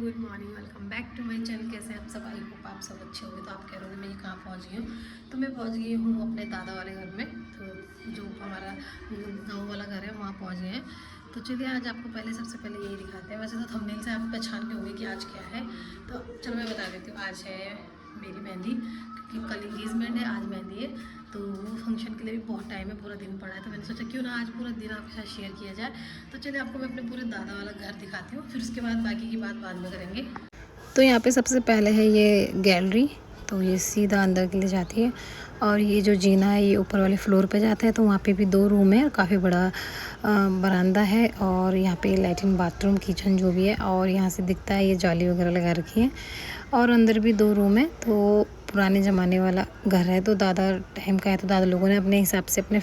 Good morning, welcome back to my channel. कैसे आप सब? आई होप आप सब अच्छे होंगे। तो आप कह रहे होंगे मैं ये कहाँ पहुँच गई हूँ। तो मैं पहुँच गई हूँ अपने दादा वाले घर में, तो जो हमारा गाँव वाला घर है वहाँ पहुँच गए हैं। तो चलिए आज आपको सबसे पहले यही दिखाते हैं। वैसे तो थंबनेल से आप पहचान के होंगे कि आज क्या है, तो चलो मैं बता देती हूँ। आज है मेरी मेहंदी, क्योंकि कल इंगेजमेंट है, आज मेहंदी है। तो वो फंक्शन के लिए भी बहुत टाइम है, पूरा दिन पड़ा है। तो मैंने सोचा क्यों ना आज पूरा दिन आपके साथ शेयर किया जाए। तो चलिए आपको मैं अपने पूरे दादा वाला घर दिखाती हूँ, फिर उसके बाद बाकी की बात बाद में करेंगे। तो यहाँ पे सबसे पहले है ये गैलरी, तो ये सीधा अंदर के लिए जाती है। और ये जो जीना है ये ऊपर वाले फ्लोर पे जाता है। तो वहाँ पे भी 2 रूम है और काफ़ी बड़ा बरामदा है। और यहाँ पे लैट्रिन, बाथरूम, किचन जो भी है। और यहाँ से दिखता है ये जाली वगैरह लगा रखी है। और अंदर भी 2 रूम है। तो पुराने ज़माने वाला घर है, तो दादा टाइम का है। तो दादा लोगों ने अपने हिसाब से अपने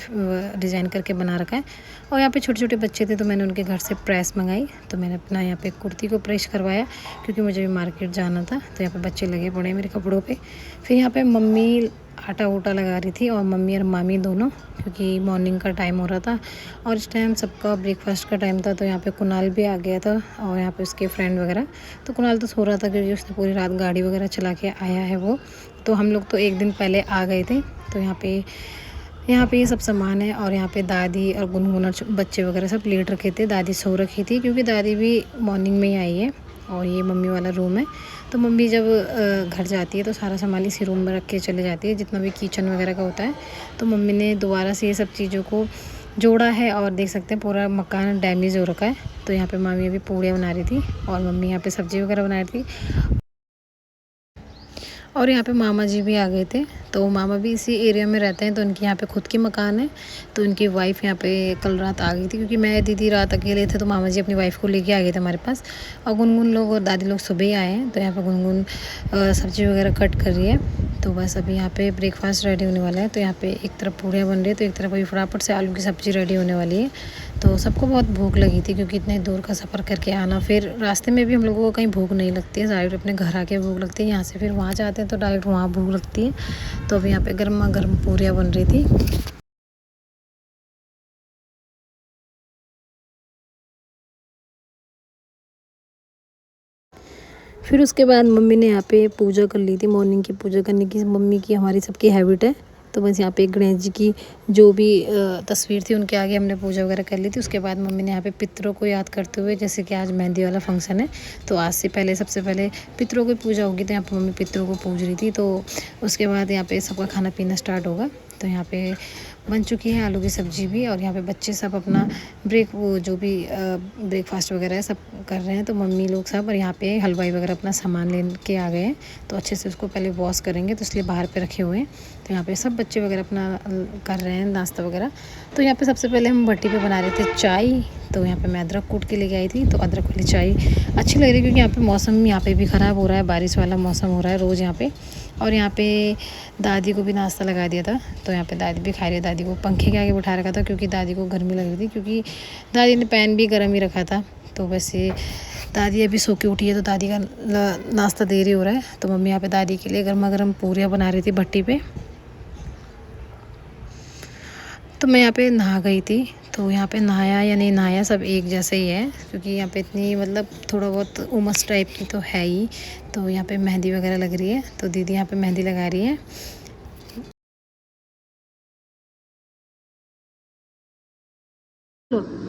डिज़ाइन करके बना रखा है। और यहाँ पे छोटे छोटे बच्चे थे, तो मैंने उनके घर से प्रेस मंगाई। तो मैंने अपना यहाँ पे कुर्ती को प्रेस करवाया, क्योंकि मुझे भी मार्केट जाना था। तो यहाँ पे बच्चे लगे पड़े मेरे कपड़ों पे। फिर यहाँ पे मम्मी आटा ऊटा लगा रही थी, और मम्मी और मामी दोनों, क्योंकि मॉर्निंग का टाइम हो रहा था और इस टाइम सबका ब्रेकफास्ट का टाइम था। तो यहाँ पे कुणाल भी आ गया था, और यहाँ पे उसके फ्रेंड वगैरह। तो कुणाल तो सो रहा था, क्योंकि उसने पूरी रात गाड़ी वगैरह चला के आया है वो। तो हम लोग तो एक दिन पहले आ गए थे। तो यहाँ पे ये सब सामान है। और यहाँ पे दादी और गुनगुन और बच्चे वगैरह सब लेट रखे थे। दादी सो रखी थी, क्योंकि दादी भी मॉर्निंग में ही आई है। और ये मम्मी वाला रूम है। तो मम्मी जब घर जाती है तो सारा सामान इसी रूम में रख के चले जाती है, जितना भी किचन वगैरह का होता है। तो मम्मी ने दोबारा से ये सब चीज़ों को जोड़ा है। और देख सकते हैं पूरा मकान डैमेज हो रखा है। तो यहाँ पे मामी अभी पूड़ियाँ बना रही थी, और मम्मी यहाँ पे सब्ज़ी वगैरह बना रही थी। और यहाँ पे मामा जी भी आ गए थे। तो मामा भी इसी एरिया में रहते हैं, तो उनकी यहाँ पे खुद की मकान है। तो उनकी वाइफ यहाँ पे कल रात आ गई थी, क्योंकि मैं दीदी रात अकेले थे। तो मामा जी अपनी वाइफ को लेके आ गए थे हमारे पास। और गुनगुन लोग और दादी लोग सुबह ही आए हैं। तो यहाँ पे गुनगुन सब्ज़ी वगैरह कट कर रही है। तो बस अभी यहाँ पे ब्रेकफास्ट रेडी होने वाला है। तो यहाँ पे एक तरफ पूड़ियाँ बन रही है, तो एक तरफ अभी फटाफट से आलू की सब्ज़ी रेडी होने वाली है। तो सबको बहुत भूख लगी थी, क्योंकि इतने दूर का सफ़र करके आना, फिर रास्ते में भी हम लोगों को कहीं भूख नहीं लगती है। डायरेक्ट अपने घर आके भूख लगती है, यहाँ से फिर वहाँ जाते हैं तो डायरेक्ट वहाँ भूख लगती है। तो अभी यहाँ पे गर्मा गर्म पूरियाँ बन रही थी। फिर उसके बाद मम्मी ने यहाँ पे पूजा कर ली थी। मॉर्निंग की पूजा करने की मम्मी की, हमारी सबकी हैबिट है। तो बस यहाँ पे गणेश जी की जो भी तस्वीर थी उनके आगे हमने पूजा वगैरह कर ली थी। उसके बाद मम्मी ने यहाँ पे पितरों को याद करते हुए, जैसे कि आज मेहंदी वाला फंक्शन है, तो आज से पहले सबसे पहले पितरों की पूजा होगी। तो यहाँ पे मम्मी पितरों को पूज रही थी। तो उसके बाद यहाँ पे सबका खाना पीना स्टार्ट होगा। तो यहाँ पे बन चुकी है आलू की सब्ज़ी भी। और यहाँ पे बच्चे सब अपना जो भी ब्रेकफास्ट वगैरह है सब कर रहे हैं। तो मम्मी लोग सब, और यहाँ पे हलवाई वगैरह अपना सामान ले के आ गए हैं। तो अच्छे से उसको पहले वॉश करेंगे, तो इसलिए बाहर पे रखे हुए हैं। तो यहाँ पे सब बच्चे वगैरह अपना कर रहे हैं नाश्ता वगैरह। तो यहाँ पे सबसे पहले हम भट्टी पे बना रहे थे चाय। तो यहाँ पे मैं अदरक कूट के लेके आई थी। तो अदरक वाली चाय अच्छी लग रही है, क्योंकि यहाँ पे मौसम यहाँ पे भी ख़राब हो रहा है, बारिश वाला मौसम हो रहा है रोज़ यहाँ पे। और यहाँ पे दादी को भी नाश्ता लगा दिया था। तो यहाँ पे दादी भी खा रही है। दादी को पंखे के आगे बिठा रखा था, क्योंकि दादी को गर्मी लग रही थी, क्योंकि दादी ने पैन भी गर्म ही रखा था। तो वैसे दादी अभी सो के उठी है, तो दादी का नाश्ता देरी हो रहा है। तो मम्मी यहाँ पे दादी के लिए गर्मा गर्म पूरियाँ बना रही थी भट्टी पे। तो मैं यहाँ पे नहा गई थी। तो यहाँ पे नहाया या नहीं नहाया सब एक जैसे ही है, क्योंकि यहाँ पे इतनी मतलब थोड़ा बहुत उमस टाइप की तो है ही। तो यहाँ पे मेहंदी वगैरह लग रही है। तो दीदी यहाँ पे मेहंदी लगा रही है।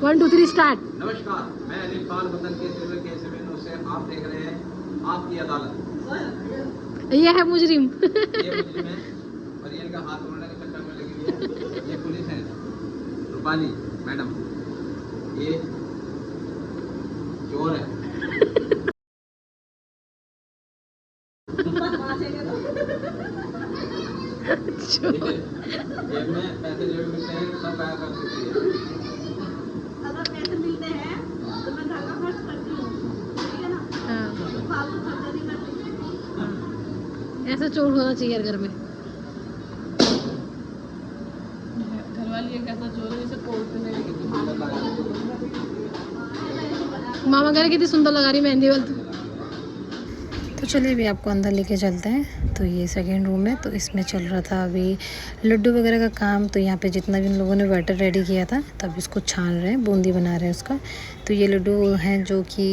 1 2 3 स्टार्ट। नमस्कार, मैं अनिल पाल वतन के सिल्वर के SMN से आप देख रहे हैं आपकी अदालत। ये है मुजरिम। ये मुजरिम है और ये इनका हाथ उड़ने के चक्कर में लगी हुई है। ये पुलिस है, रूपाली मैडम, ये चोर है। जेब में पैसे जो मिलते हैं सब गायब कर देती है। अगर पैसे मिलते हैं तो मैं घर का खर्च करती हूँ, ठीक है ना। फालतू खर्चा नहीं करती। ऐसा चोर होना चाहिए घर में। घर वाली एक ऐसा चोर है जिसे कोर्ट में मामा कह रहे कितनी सुंदर लगा रही मेहंदी वाली। तो चलिए अभी आपको अंदर लेके चलते हैं। तो ये सेकेंड रूम है। तो इसमें चल रहा था अभी लड्डू वगैरह का काम। तो यहाँ पे जितना भी इन लोगों ने बैटर रेडी किया था, तब इसको छान रहे हैं, बूंदी बना रहे हैं उसका। तो ये लड्डू हैं जो कि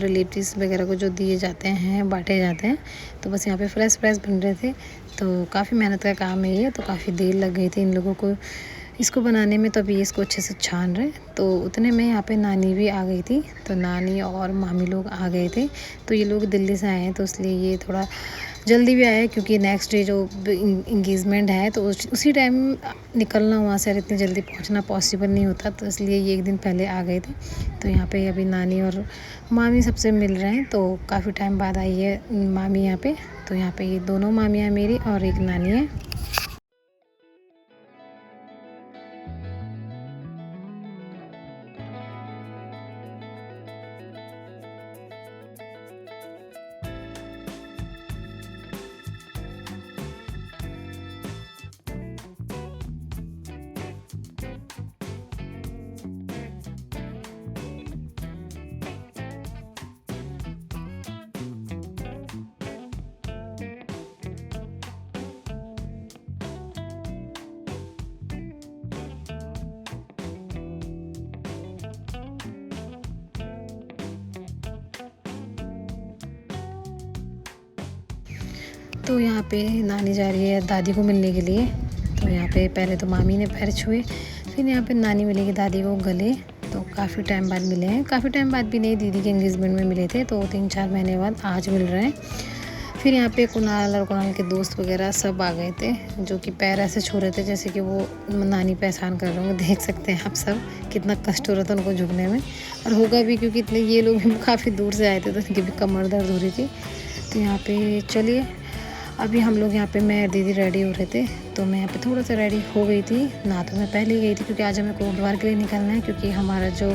रिलेटिव्स वगैरह को जो दिए जाते हैं, बांटे जाते हैं। तो बस यहाँ पे फ्रेश बन रहे थे। तो काफ़ी मेहनत का काम है ये, तो काफ़ी देर लग गई थी इन लोगों को इसको बनाने में। तो अभी इसको अच्छे से छान रहे। तो उतने में यहाँ पे नानी भी आ गई थी। तो नानी और मामी लोग आ गए थे। तो ये लोग दिल्ली से आए हैं, तो इसलिए ये थोड़ा जल्दी भी आए, क्योंकि नेक्स्ट डे जो इंगेजमेंट है तो उसी टाइम निकलना वहाँ से, इतनी जल्दी पहुँचना पॉसिबल नहीं होता। तो इसलिए ये एक दिन पहले आ गए थे। तो यहाँ पे अभी नानी और मामी सबसे मिल रहे हैं। तो काफ़ी टाइम बाद आई है मामी यहाँ पे। तो यहाँ पे ये दोनों मामियाँ मेरी और एक नानी है। तो यहाँ पे नानी जा रही है दादी को मिलने के लिए। तो यहाँ पे पहले तो मामी ने पैर छुए, फिर यहाँ पे नानी मिलेगी दादी को गले। तो काफ़ी टाइम बाद मिले हैं, काफ़ी टाइम बाद भी नहीं, दीदी के एंगेजमेंट में मिले थे। तो 3-4 महीने बाद आज मिल रहे हैं। फिर यहाँ पे कुणाल और कुणाल के दोस्त वगैरह सब आ गए थे, जो कि पैर ऐसे छू रहे थे जैसे कि वो नानी पे एहसान कर रहे होंगे। देख सकते हैं आप सब कितना कष्ट हो रहा था उनको झुकने में, और होगा भी क्योंकि इतने ये लोग भी काफ़ी दूर से आए थे, तो उनकी भी कमर दर्द हो रही थी। तो यहाँ पे चलिए अभी हम लोग यहाँ पे मैं और दीदी रेडी हो रहे थे। तो मैं यहाँ पे थोड़ा सा रेडी हो गई थी, ना तो मैं पहले ही गई थी क्योंकि आज हमें कोटद्वार के लिए निकलना है, क्योंकि हमारा जो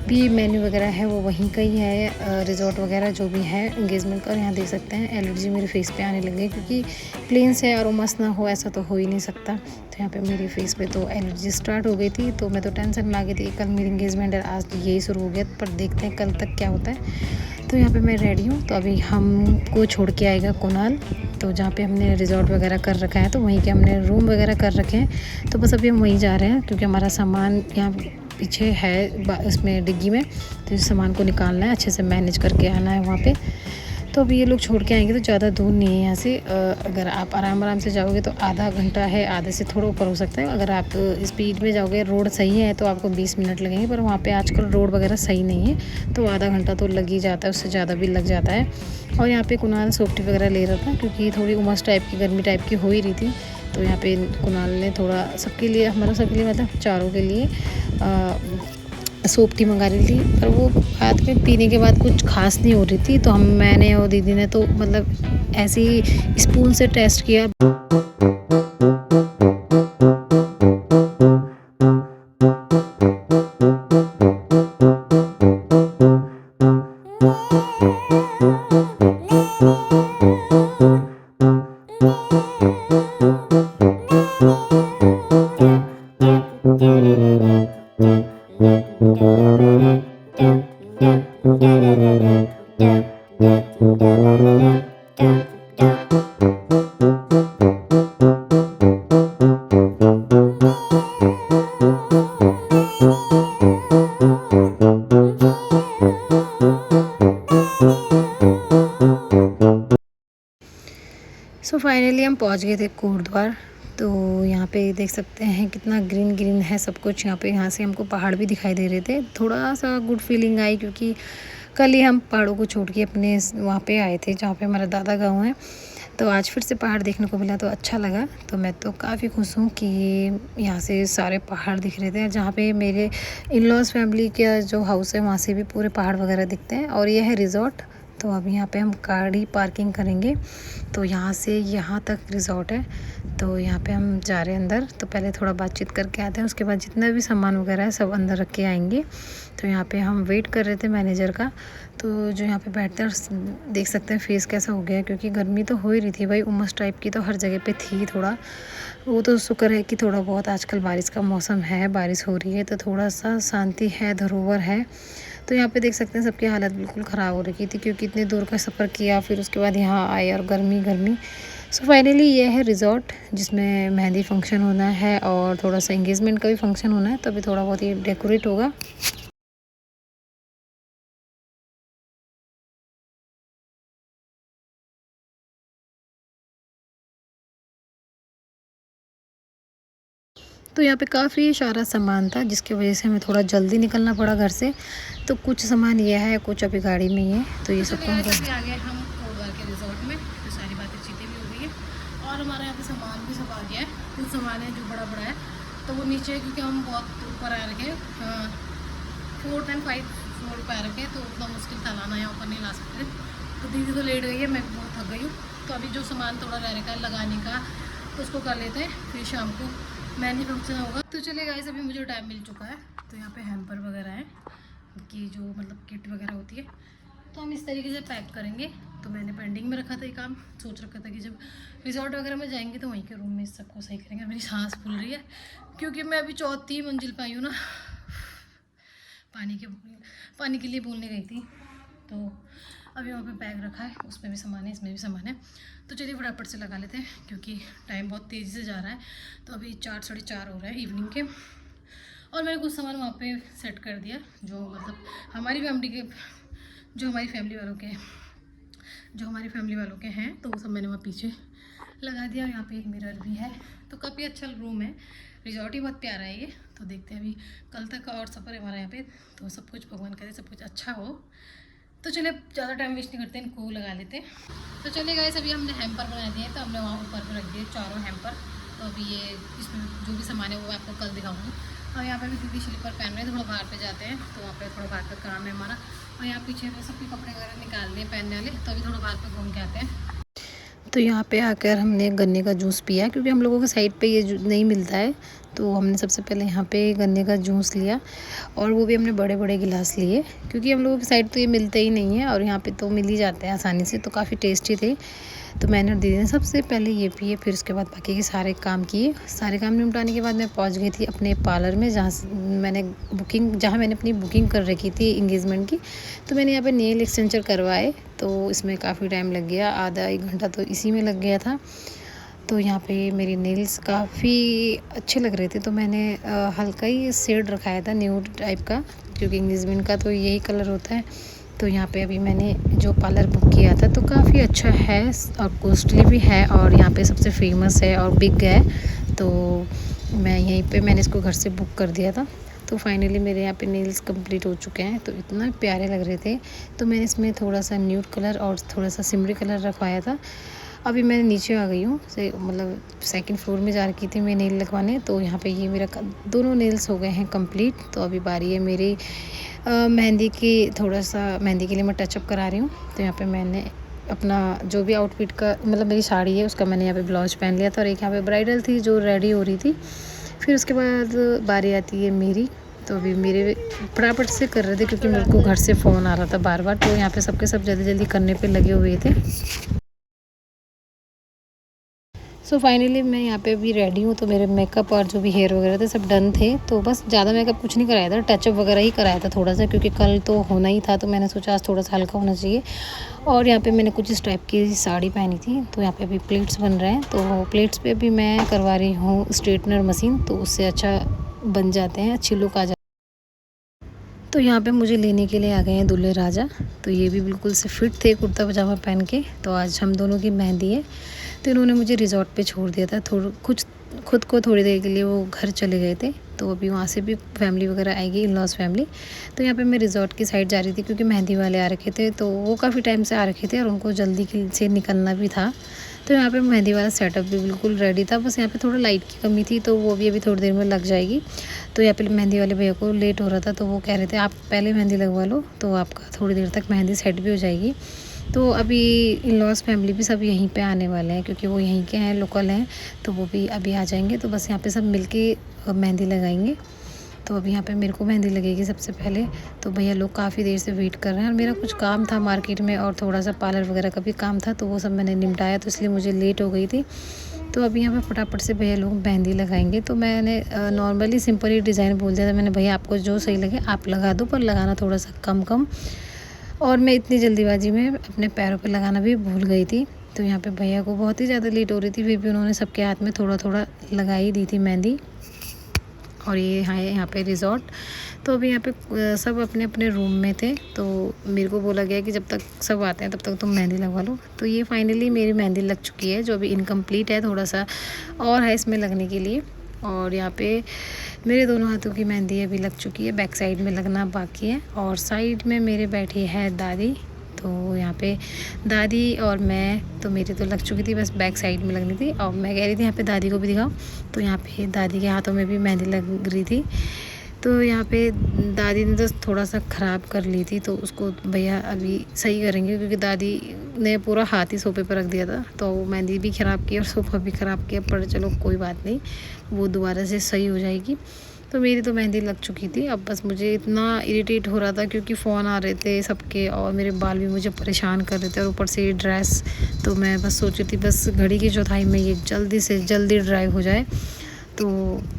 भी मेन्यू वगैरह है वो वहीं का ही है, रिजॉर्ट वगैरह जो भी है एंगेजमेंट का। और यहाँ देख सकते हैं एलर्जी मेरे फेस पे आने लग गई, क्योंकि प्लेन से और उमस ना हो ऐसा तो हो ही नहीं सकता। तो यहाँ पे मेरे फेस पे तो एलर्जी स्टार्ट हो गई थी। तो मैं तो टेंशन में आ गई थी, कल मेरी एंगेजमेंट है, आज तो यही शुरू हो गया, पर देखते हैं कल तक क्या होता है। तो यहाँ पे मैं रेडी हूँ। तो अभी हमको छोड़ के आएगा कुणाल, तो जहाँ पे हमने रिजॉर्ट वगैरह कर रखा है, तो वहीं के हमने रूम वगैरह कर रखे हैं। तो बस अभी हम वहीं जा रहे हैं, क्योंकि हमारा सामान यहाँ पीछे है इसमें डिग्गी में। तो इस सामान को निकालना है, अच्छे से मैनेज करके आना है वहाँ पे। तो अभी ये लोग छोड़ के आएंगे, तो ज़्यादा दूर नहीं है यहाँ से। अगर आप आराम से जाओगे तो आधा घंटा है, आधे से थोड़ा ऊपर हो सकता है। अगर आप स्पीड में जाओगे, रोड सही है, तो आपको 20 मिनट लगेंगे। पर वहाँ पे आजकल रोड वगैरह सही नहीं है, तो आधा घंटा तो लग ही जाता है, उससे ज़्यादा भी लग जाता है। और यहाँ पे कुणाल सोफ्टी वगैरह ले रहा था, क्योंकि थोड़ी उमस टाइप की, गर्मी टाइप की हो ही रही थी। तो यहाँ पे कुणाल ने थोड़ा सबके लिए, हमारा सबके लिए मतलब चारों के लिए सोप टी मंगा रही थी। पर वो बाद में पीने के बाद कुछ खास नहीं हो रही थी। तो मैंने और दीदी ने तो मतलब ऐसे ही स्पून से टेस्ट किया। सो फाइनली हम पहुंच गए थे कोटद्वार। तो यहाँ पे देख सकते हैं कितना ग्रीन है सब कुछ। यहाँ से हमको पहाड़ भी दिखाई दे रहे थे। थोड़ा सा गुड फीलिंग आई, क्योंकि कल ही हम पहाड़ों को छोड़ के अपने वहाँ पे आए थे जहाँ पे हमारा दादा गाँव है। तो आज फिर से पहाड़ देखने को मिला, तो अच्छा लगा। तो मैं तो काफ़ी खुश हूँ कि यहाँ से सारे पहाड़ दिख रहे थे। जहाँ पे मेरे इन लॉज फैमिली का जो हाउस है, वहाँ से भी पूरे पहाड़ वगैरह दिखते हैं। और यह है रिज़ॉर्ट। तो अब यहाँ पे हम गाड़ी पार्किंग करेंगे। तो यहाँ से यहाँ तक रिज़ॉर्ट है। तो यहाँ पे हम जा रहे हैं अंदर। तो पहले थोड़ा बातचीत करके आते हैं, उसके बाद जितना भी सामान वगैरह है सब अंदर रख के आएंगे। तो यहाँ पे हम वेट कर रहे थे मैनेजर का। तो जो यहाँ पे बैठते हैं देख सकते हैं फेस कैसा हो गया, क्योंकि गर्मी तो हो ही रही थी भाई, उमस टाइप की तो हर जगह पे थी। थोड़ा वो तो शुक्र है कि थोड़ा बहुत आजकल बारिश का मौसम है, बारिश हो रही है, तो थोड़ा सा शांति है, धरोहर है। तो यहाँ पे देख सकते हैं सबकी हालत बिल्कुल ख़राब हो रही थी, क्योंकि इतनी दूर का सफ़र किया, फिर उसके बाद यहाँ आए और गर्मी सो फाइनली ये है रिज़ॉर्ट जिसमें मेहंदी फंक्शन होना है और थोड़ा सा एंगेजमेंट का भी फंक्शन होना है, तो अभी थोड़ा बहुत ही डेकोरेट होगा। तो यहाँ पे काफ़ी सारा सामान था जिसकी वजह से हमें थोड़ा जल्दी निकलना पड़ा घर से। तो कुछ सामान ये है, कुछ अभी गाड़ी में ही है, तो ये सब तो आ गए हम कोडवार के रिजॉर्ट में। तो सारी बातें चीतें भी हो गई है और हमारे यहाँ पे सामान भी सब आ गया है। कुछ सामान है जो बड़ा बड़ा है तो वो नीचे, क्योंकि हम बहुत ऊपर आ रखे 4th and 5th फ्लोर पर आ रखे, तो उतना मुश्किल था लाना, यहाँ ऊपर नहीं ला सकते। तो दीदी तो लेट गई है, मैं बहुत थक गई हूँ। तो अभी जो सामान थोड़ा रह रखा है लगाने का तो उसको कर लेते हैं, फिर शाम को मेहंदी फंक्शन होगा। तो चलिए गाइस, अभी मुझे टाइम मिल चुका है। तो यहाँ पे हैम्पर वगैरह है कि जो मतलब किट वगैरह होती है, तो हम इस तरीके से पैक करेंगे। तो मैंने पेंडिंग में रखा था ये काम, सोच रखा था कि जब रिजॉर्ट वगैरह में जाएंगे तो वहीं के रूम में सबको सही करेंगे। मेरी सांस फूल रही है क्योंकि मैं अभी 4थी मंजिल पर आई हूँ ना, पानी के लिए बोलने गई थी। तो अभी वहाँ पे बैग रखा है, उसमें भी सामान है, इसमें भी सामान है। तो चलिए फटाफट से लगा लेते हैं क्योंकि टाइम बहुत तेज़ी से जा रहा है। तो अभी 4 साढ़े 4 हो रहा है इवनिंग के। और मैंने कुछ सामान वहाँ पे सेट कर दिया जो मतलब हमारी फैमिली वालों के हैं, तो वो सब मैंने वहाँ पीछे लगा दिया। और यहाँ पे एक मिरर भी है। तो काफ़ी अच्छा रूम है, रिजॉर्ट ही बहुत प्यारा है ये। तो देखते हैं अभी कल तक का और सफ़र है हमारा यहाँ पे। तो सब कुछ भगवान करे सब कुछ अच्छा हो। तो चलिए ज़्यादा टाइम वेस्ट नहीं करते, इनको लगा लेते हैं। तो चलिए गाइस, अभी हमने हैम्पर बना दिए, तो हमने वहाँ ऊपर पर रख दिए 4 हैम्पर। तो अभी ये इसमें जो भी सामान है वो आपको कल दिखाऊंगी। और यहाँ पे भी दीदी स्लीपर पहन रहे हैं, थोड़ा बाहर पे जाते हैं, तो वहाँ पे थोड़ा बाहर का काम है हमारा। और यहाँ पीछे में सबके कपड़े वगैरह निकाल दिए पहनने वाले, तो अभी थोड़ा बाहर पे घूम के आते हैं। तो यहाँ पे आकर हमने गन्ने का जूस पिया क्योंकि हम लोगों के साइड पे ये नहीं मिलता है। तो हमने सबसे पहले यहाँ पे गन्ने का जूस लिया और वो भी हमने बड़े बड़े गिलास लिए क्योंकि हम लोगों की साइड तो ये मिलता ही नहीं है और यहाँ पे तो मिल ही जाते हैं आसानी से। तो काफ़ी टेस्टी थे। तो मैंने और दीदी ने सबसे पहले ये पिए, फिर उसके बाद बाकी के सारे काम किए। सारे काम निपटाने के बाद मैं पहुँच गई थी अपने पार्लर में जहाँ मैंने अपनी बुकिंग कर रखी थी इंगेजमेंट की। तो मैंने यहाँ पे नेल एक्सटेंचर करवाए, तो इसमें काफ़ी टाइम लग गया, आधा 1 घंटा तो इसी में लग गया था। तो यहाँ पे मेरी नेल्स काफ़ी अच्छे लग रहे थे, तो मैंने हल्का ही शेड रखाया था न्यूड टाइप का क्योंकि इंगेजमेंट का तो यही कलर होता है। तो यहाँ पे अभी मैंने जो पार्लर बुक किया था तो काफ़ी अच्छा है और कॉस्टली भी है और यहाँ पे सबसे फेमस है और बिग है। तो मैं यहीं पे मैंने इसको घर से बुक कर दिया था। तो फाइनली मेरे यहाँ पे नेल्स कंप्लीट हो चुके हैं, तो इतना प्यारे लग रहे थे। तो मैंने इसमें थोड़ा सा न्यूड कलर और थोड़ा सा सिमरी कलर रखवाया था। अभी मैं नीचे आ गई हूँ मतलब 2nd फ्लोर में जा रखी थी मैं नेल लगवाने। तो यहाँ पे ये मेरा दोनों नेल्स हो गए हैं कंप्लीट। तो अभी बारी है मेरी मेहंदी की, थोड़ा सा मेहंदी के लिए मैं टचअप करा रही हूँ। तो यहाँ पे मैंने अपना जो भी आउटफिट का मतलब मेरी साड़ी है उसका मैंने यहाँ पे ब्लाउज पहन लिया था और एक यहाँ पे ब्राइडल थी जो रेडी हो रही थी। फिर उसके बाद बारी आती है मेरी। तो अभी मेरे फटाफट से कर रहे थे क्योंकि मेरे को घर से फ़ोन आ रहा था बार बार। तो यहाँ पे सबके सब जल्दी जल्दी करने पे लगे हुए थे। सो फाइनली मैं यहाँ पे भी रेडी हूँ। तो मेरे मेकअप और जो भी हेयर वगैरह थे सब डन थे। तो बस ज़्यादा मेकअप कुछ नहीं कराया था, टचअप वगैरह ही कराया था थोड़ा सा क्योंकि कल तो होना ही था। तो मैंने सोचा आज थोड़ा सा हल्का होना चाहिए। और यहाँ पे मैंने कुछ इस टाइप की साड़ी पहनी थी। तो यहाँ पे अभी प्लेट्स बन रहे हैं, तो प्लेट्स पे भी मैं करवा रही हूँ स्ट्रेटनर मशीन, तो उससे अच्छा बन जाते हैं, अच्छी लुक आ जाती है। तो यहाँ पे मुझे लेने के लिए आ गए हैं दूल्हे राजा। तो ये भी बिल्कुल से फिट थे कुर्ता पजामा पहन के। तो आज हम दोनों की मेहंदी है। तो इन्होंने मुझे रिजॉर्ट पे छोड़ दिया था, खुद को थोड़ी देर के लिए वो घर चले गए थे। तो अभी वहाँ से भी फैमिली वगैरह आएगी, इन-लॉज़ फैमिली। तो यहाँ पे मैं रिजॉर्ट की साइड जा रही थी क्योंकि मेहंदी वाले आ रखे थे, तो वो काफ़ी टाइम से आ रखे थे और उनको जल्दी से निकलना भी था। तो यहाँ पे मेहंदी वाला सेटअप भी बिल्कुल रेडी था, बस यहाँ पे थोड़ा लाइट की कमी थी, तो वो भी अभी थोड़ी देर में लग जाएगी। तो यहाँ पे मेहंदी वाले भैया को लेट हो रहा था, तो वो कह रहे थे आप पहले मेहंदी लगवा लो तो आपका थोड़ी देर तक मेहंदी सेट भी हो जाएगी। तो अभी इन-लॉज़ फैमिली भी सब यहीं पे आने वाले हैं क्योंकि वो यहीं के हैं, लोकल हैं। तो वो भी अभी आ जाएंगे। तो बस यहाँ पे सब मिलके मेहंदी लगाएंगे। तो अभी यहाँ पे मेरे को मेहंदी लगेगी सबसे पहले। तो भैया लोग काफ़ी देर से वेट कर रहे हैं और मेरा कुछ काम था मार्केट में और थोड़ा सा पार्लर वगैरह का भी काम था, तो वो सब मैंने निपटाया, तो इसलिए मुझे लेट हो गई थी। तो अभी यहाँ पे फटाफट से भैया लोग मेहंदी लगाएंगे। तो मैंने नॉर्मली सिंपल ही डिज़ाइन बोल दिया था मैंने, भैया आपको जो सही लगे आप लगा दो, पर लगाना थोड़ा सा कम। और मैं इतनी जल्दीबाजी में अपने पैरों पे लगाना भी भूल गई थी। तो यहाँ पे भैया को बहुत ही ज़्यादा लेट हो रही थी, फिर भी उन्होंने सबके हाथ में थोड़ा थोड़ा लगा ही दी थी मेहंदी। और ये है यहाँ पे रिज़ॉर्ट। तो अभी यहाँ पे सब अपने अपने रूम में थे, तो मेरे को बोला गया कि जब तक सब आते हैं तब तक तुम मेहंदी लगवा लो। तो ये फाइनली मेरी मेहंदी लग चुकी है, जो अभी इनकम्प्लीट है, थोड़ा सा और है इसमें लगने के लिए। और यहाँ पे मेरे दोनों हाथों की मेहंदी अभी लग चुकी है, बैक साइड में लगना बाकी है। और साइड में मेरे बैठी है दादी, तो यहाँ पे दादी और मैं, तो मेरी तो लग चुकी थी, बस बैक साइड में लगनी थी। और मैं कह रही थी यहाँ पे दादी को भी दिखाओ, तो यहाँ पे दादी के हाथों में भी मेहंदी लग रही थी। तो यहाँ पे दादी ने तो थोड़ा सा ख़राब कर ली थी, तो उसको भैया अभी सही करेंगे, क्योंकि दादी ने पूरा हाथ ही सोफे पर रख दिया था, तो मेहंदी भी ख़राब की और सोफ़ा भी ख़राब किया। पर चलो कोई बात नहीं, वो दोबारा से सही हो जाएगी। तो मेरी तो मेहंदी लग चुकी थी। अब बस मुझे इतना इरिटेट हो रहा था, क्योंकि फ़ोन आ रहे थे सबके और मेरे बाल भी मुझे परेशान कर रहे थे, और ऊपर से ये ड्रेस। तो मैं बस सोची थी बस घड़ी की चौथाई में ये जल्दी से जल्दी ड्राई हो जाए, तो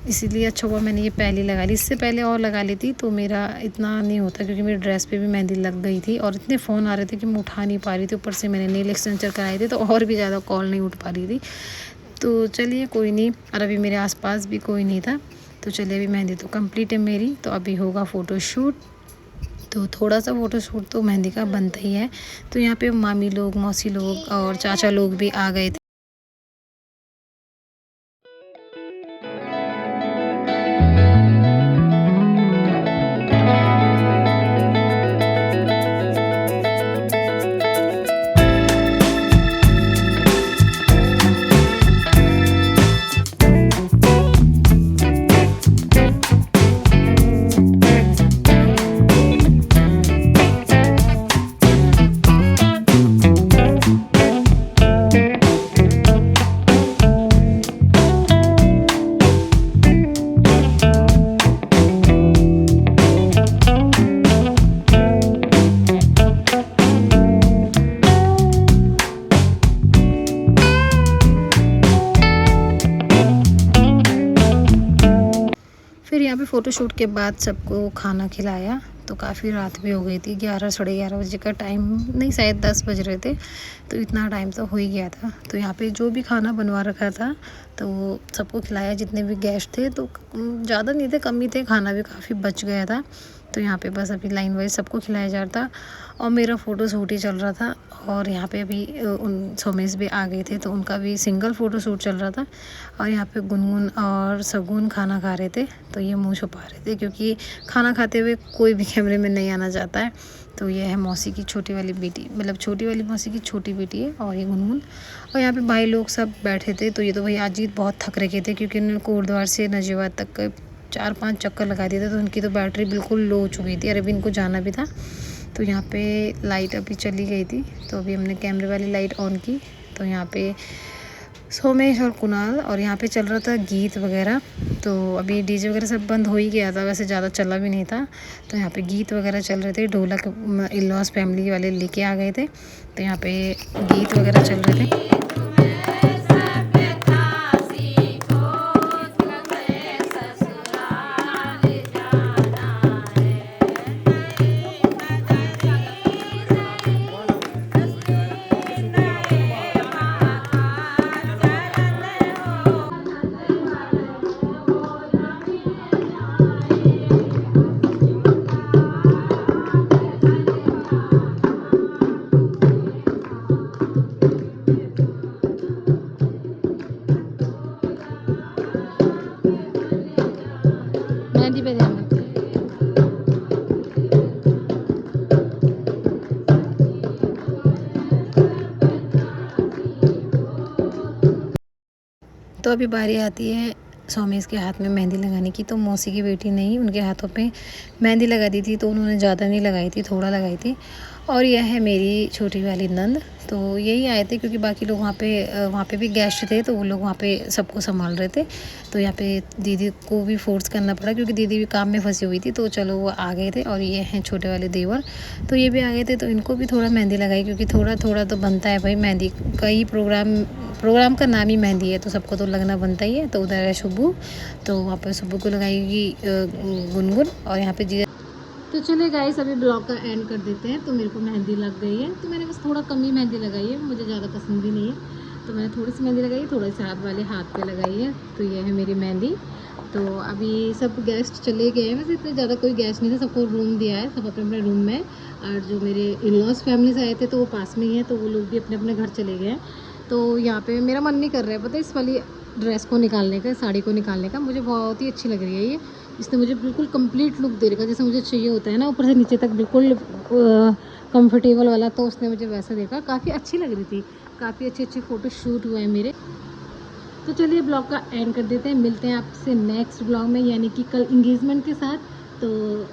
इसीलिए अच्छा हुआ मैंने ये पहले लगा ली। इससे पहले और लगा ली थी तो मेरा इतना नहीं होता, क्योंकि मेरी ड्रेस पे भी मेहंदी लग गई थी और इतने फ़ोन आ रहे थे कि मैं उठा नहीं पा रही थी। ऊपर से मैंने नेल एक्सटेंसर कराए थे, तो और भी ज़्यादा कॉल नहीं उठ पा रही थी। तो चलिए कोई नहीं, और अभी मेरे आसपास भी कोई नहीं था, तो चलिए अभी मेहंदी तो कंप्लीट है मेरी। तो अभी होगा फ़ोटोशूट, तो थोड़ा सा फ़ोटोशूट तो मेहंदी का बनता ही है। तो यहाँ पे मामी लोग, मौसी लोग और चाचा लोग भी आ गए थे। फिर यहाँ पे फ़ोटोशूट के बाद सबको खाना खिलाया, तो काफ़ी रात भी हो गई थी, 11 साढ़े 11 बजे का टाइम, नहीं शायद 10 बज रहे थे, तो इतना टाइम तो हो ही गया था। तो यहाँ पे जो भी खाना बनवा रखा था तो सबको खिलाया, जितने भी गेस्ट थे, तो ज़्यादा नहीं थे, कम ही थे, खाना भी काफ़ी बच गया था। तो यहाँ पे बस अभी लाइन वाइज सबको खिलाया जा रहा था, और मेरा फ़ोटो शूट ही चल रहा था। और यहाँ पे अभी उन सोमेश भी आ गए थे, तो उनका भी सिंगल फ़ोटो शूट चल रहा था। और यहाँ पे गुनगुन और सगुन खाना खा रहे थे, तो ये मुँह छुपा रहे थे, क्योंकि खाना खाते हुए कोई भी कैमरे में नहीं आना चाहता है। तो ये है मौसी की छोटी वाली बेटी, मतलब छोटी वाली मौसी की छोटी बेटी है, और ये गुनगुन। और यहाँ पे भाई लोग सब बैठे थे। तो ये तो भाई अजीत बहुत थक रखे थे, क्योंकि उन्होंने कोटद्वार से नजीबाद तक 4-5 चक्कर लगा दिए थे, तो उनकी तो बैटरी बिल्कुल लो हो चुकी थी, और अभी इनको जाना भी था। तो यहाँ पे लाइट अभी चली गई थी, तो अभी हमने कैमरे वाली लाइट ऑन की। तो यहाँ पे सोमेश और कुणाल, और यहाँ पे चल रहा था गीत वगैरह। तो अभी डीजे वगैरह सब बंद हो ही गया था, वैसे ज़्यादा चला भी नहीं था। तो यहाँ पे गीत वगैरह चल रहे थे, ढोलक इन-लॉज फैमिली वाले लेके आ गए थे, तो यहाँ पे गीत वगैरह चल रहे थे। मेहंदी पे ध्यान रखो। तो अभी बारी आती है सोमेश के हाथ में मेहंदी लगाने की। तो मौसी की बेटी नहीं, उनके हाथों पे मेहंदी लगा दी थी, तो उन्होंने ज़्यादा नहीं लगाई थी, थोड़ा लगाई थी। और यह है मेरी छोटी वाली नंद। तो यही आए थे, क्योंकि बाकी लोग वहाँ पे भी गेस्ट थे, तो वो लोग वहाँ पे सबको संभाल रहे थे। तो यहाँ पे दीदी को भी फोर्स करना पड़ा, क्योंकि दीदी भी काम में फंसी हुई थी, तो चलो वो आ गए थे। और ये हैं छोटे वाले देवर, तो ये भी आ गए थे, तो इनको भी थोड़ा मेहंदी लगाई, क्योंकि थोड़ा थोड़ा तो बनता है भाई, मेहंदी का ही प्रोग्राम का नाम ही मेहंदी है, तो सबको तो लगना बनता ही है। तो उधर है शुभू, तो वहाँ पर शुभू को लगाएगी गुनगुन, और यहाँ पे तो चलिए गाइस अभी ब्लॉग का एंड कर देते हैं। तो मेरे को मेहंदी लग गई है, तो मैंने बस थोड़ा कम ही मेहंदी लगाई है, मुझे ज़्यादा पसंद भी नहीं है। तो मैंने थोड़ी सी मेहंदी लगाई, थोड़ी सी हाथ वाले हाथ पे लगाई है। तो ये है मेरी मेहंदी। तो अभी सब गेस्ट चले गए हैं, वैसे इतने ज़्यादा कोई गेस्ट नहीं था, सबको रूम दिया है, सब अपने अपने रूम में। और जो मेरे इन-लॉज फैमिली से आए थे तो वो पास में ही है, तो वो लोग भी अपने अपने घर चले गए हैं। तो यहाँ पे मेरा मन नहीं कर रहा है पता है इस वाली ड्रेस को निकालने का, साड़ी को निकालने का। मुझे बहुत ही अच्छी लग रही है ये, इसने मुझे बिल्कुल कंप्लीट लुक दे रखा, जैसे मुझे चाहिए होता है ना, ऊपर से नीचे तक बिल्कुल कंफर्टेबल वाला। तो उसने मुझे वैसा देखा, काफ़ी अच्छी लग रही थी, काफ़ी अच्छे अच्छे फ़ोटो शूट हुए हैं मेरे। तो चलिए ब्लॉग का एंड कर देते हैं, मिलते हैं आपसे नेक्स्ट ब्लॉग में, यानी कि कल इंगेजमेंट के साथ। तो